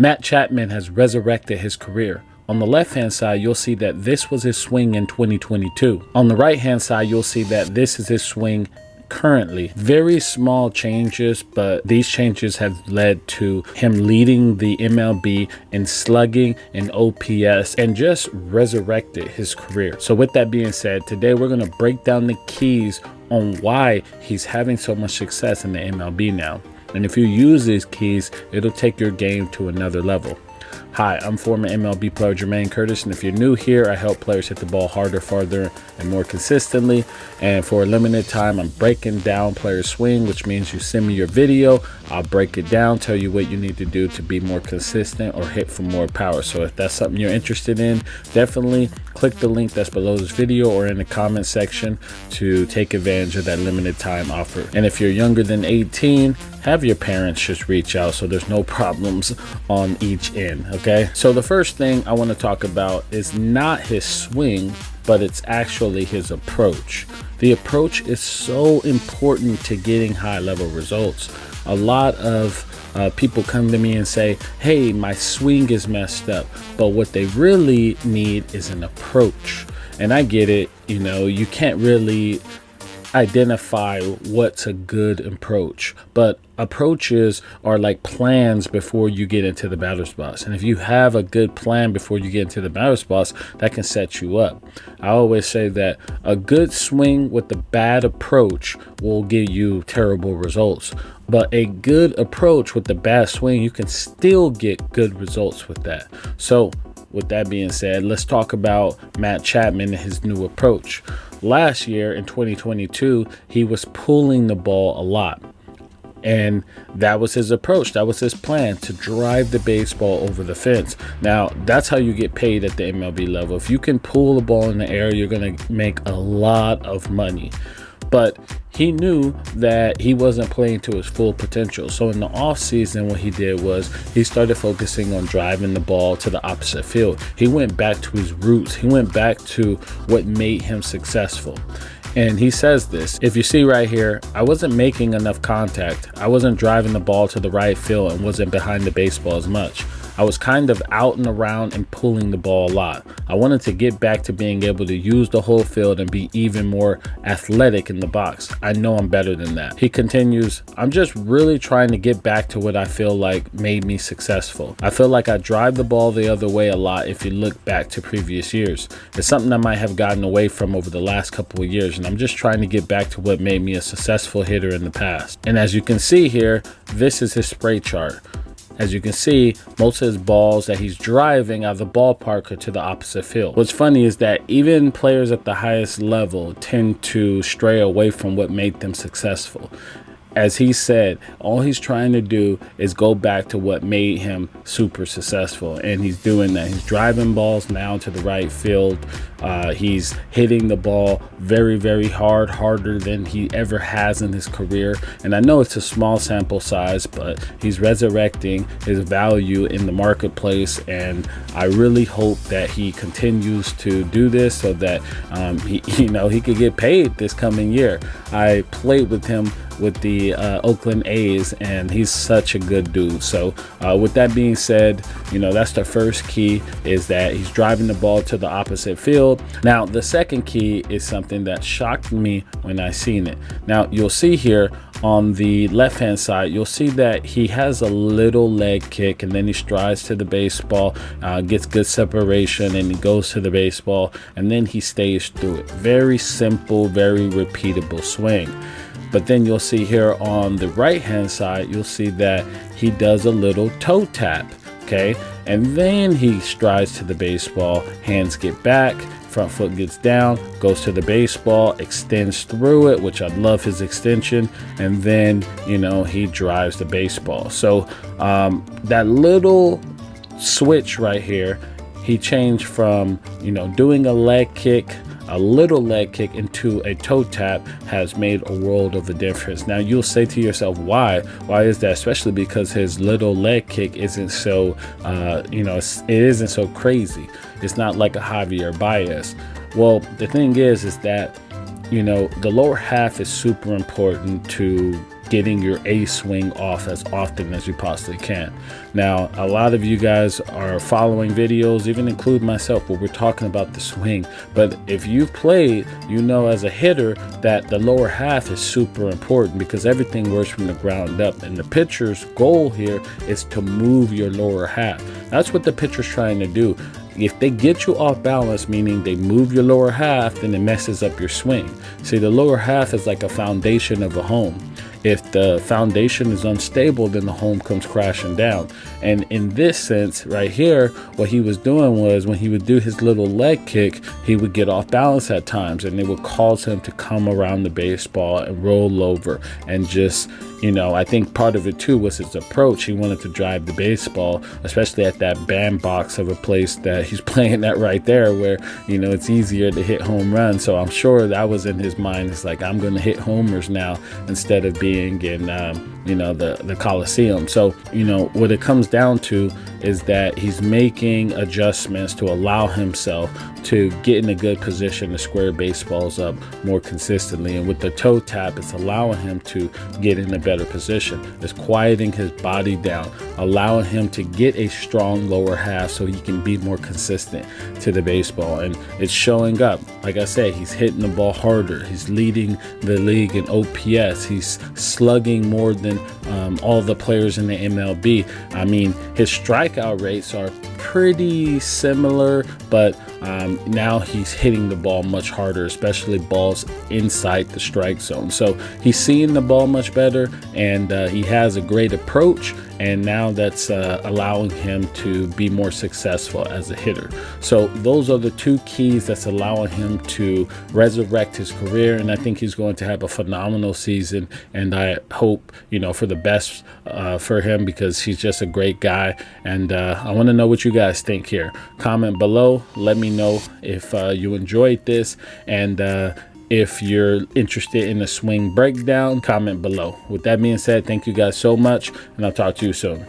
Matt Chapman has resurrected his career. On the left-hand side, you'll see that this was his swing in 2022. On the right-hand side, you'll see that this is his swing currently. Very small changes, but these changes have led to him leading the MLB in slugging and OPS and just resurrected his career. So with that being said, today we're going to break down the keys on why he's having so much success in the MLB now. And if you use these keys, it'll take your game to another level. Hi, I'm former MLB player Jermaine Curtis, and if you're new here, I help players hit the ball harder, farther, and more consistently. And for a limited time, I'm breaking down player swing, which means you send me your video, I'll break it down, tell you what you need to do to be more consistent or hit for more power. So if that's something you're interested in, definitely click the link that's below this video or in the comment section to take advantage of that limited time offer. And if you're younger than 18, have your parents just reach out so there's no problems on each end. Okay, so the first thing I want to talk about is not his swing, but it's actually his approach. The approach is so important to getting high level results. A lot of people come to me and say, hey, my swing is messed up, but what they really need is an approach. And I get it, you know, you can't really identify what's a good approach, but approaches are like plans before you get into the batter's box. And if you have a good plan before you get into the batter's box, that can set you up. I always say that a good swing with a bad approach will give you terrible results, but a good approach with the bad swing, you can still get good results with that. So with that being said, let's talk about Matt Chapman and his new approach. Last year in 2022, he was pulling the ball a lot. And that was his approach. That was his plan, to drive the baseball over the fence. Now, that's how you get paid at the MLB level. If you can pull the ball in the air, you're going to make a lot of money. But he knew that he wasn't playing to his full potential. So in the offseason, what he did was he started focusing on driving the ball to the opposite field. He went back to his roots. He went back to what made him successful. And he says this, if you see right here, I wasn't making enough contact. I wasn't driving the ball to the right field and wasn't behind the baseball as much. I was kind of out and around and pulling the ball a lot. I wanted to get back to being able to use the whole field and be even more athletic in the box. I know I'm better than that. He continues, I'm just really trying to get back to what I feel like made me successful. I feel like I drive the ball the other way a lot if you look back to previous years. It's something I might have gotten away from over the last couple of years, and I'm just trying to get back to what made me a successful hitter in the past. And as you can see here, this is his spray chart. As you can see, most of his balls that he's driving out of the ballpark are to the opposite field. What's funny is that even players at the highest level tend to stray away from what made them successful. As he said, all he's trying to do is go back to what made him super successful. And he's doing that. He's driving balls now to the right field. He's hitting the ball very, very hard, harder than he ever has in his career. And I know it's a small sample size, but he's resurrecting his value in the marketplace. And I really hope that he continues to do this so that he could get paid this coming year. I played with him with the Oakland A's, and he's such a good dude. So with that being said, that's the first key, is that he's driving the ball to the opposite field. Now, the second key is something that shocked me when I seen it. Now, you'll see here on the left-hand side, you'll see that he has a little leg kick, and then he strides to the baseball, gets good separation, and he goes to the baseball, and then he stays through it. Very simple, very repeatable swing. But then you'll see here on the right-hand side, you'll see that he does a little toe tap, okay? And then he strides to the baseball, hands get back, front foot gets down, goes to the baseball, extends through it, which I love his extension, and then, he drives the baseball. So that little switch right here, he changed from, doing a little leg kick into a toe tap has made a world of a difference. Now you'll say to yourself, why is that? Especially because his little leg kick isn't so it isn't so crazy. It's not like a Javier Baez. Well, the thing is that the lower half is super important to getting your A swing off as often as you possibly can. Now, a lot of you guys are following videos, even include myself, where we're talking about the swing. But if you've played, you know as a hitter that the lower half is super important, because everything works from the ground up. And the pitcher's goal here is to move your lower half. That's what the pitcher's trying to do. If they get you off balance, meaning they move your lower half, then it messes up your swing. See, the lower half is like a foundation of a home. If the foundation is unstable, then the home comes crashing down. And in this sense right here, what he was doing was, when he would do his little leg kick, he would get off balance at times, and it would cause him to come around the baseball and roll over and just, you know, I think part of it too was his approach. He wanted to drive the baseball, especially at that bandbox of a place that he's playing at right there, where, you know, it's easier to hit home runs. So I'm sure that was in his mind. It's like, I'm going to hit homers now instead of being in, you know, the Coliseum. So, you know, what it comes down to is that he's making adjustments to allow himself to get in a good position to square baseballs up more consistently. And with the toe tap, it's allowing him to get in a better position. It's quieting his body down, allowing him to get a strong lower half so he can be more consistent to the baseball. And it's showing up. Like I said, he's hitting the ball harder. He's leading the league in OPS. He's slugging more than all the players in the MLB. I mean, his strikeout rates are pretty similar, but now he's hitting the ball much harder, especially balls inside the strike zone. So he's seeing the ball much better, and he has a great approach, and now that's allowing him to be more successful as a hitter. So those are the two keys that's allowing him to resurrect his career, and I think he's going to have a phenomenal season, and I hope, you know, for the best for him, because he's just a great guy. And I want to know what you guys think here. Comment below. Let me know if you enjoyed this, and if you're interested in a swing breakdown, comment below. With that being said, thank you guys so much, and I'll talk to you soon.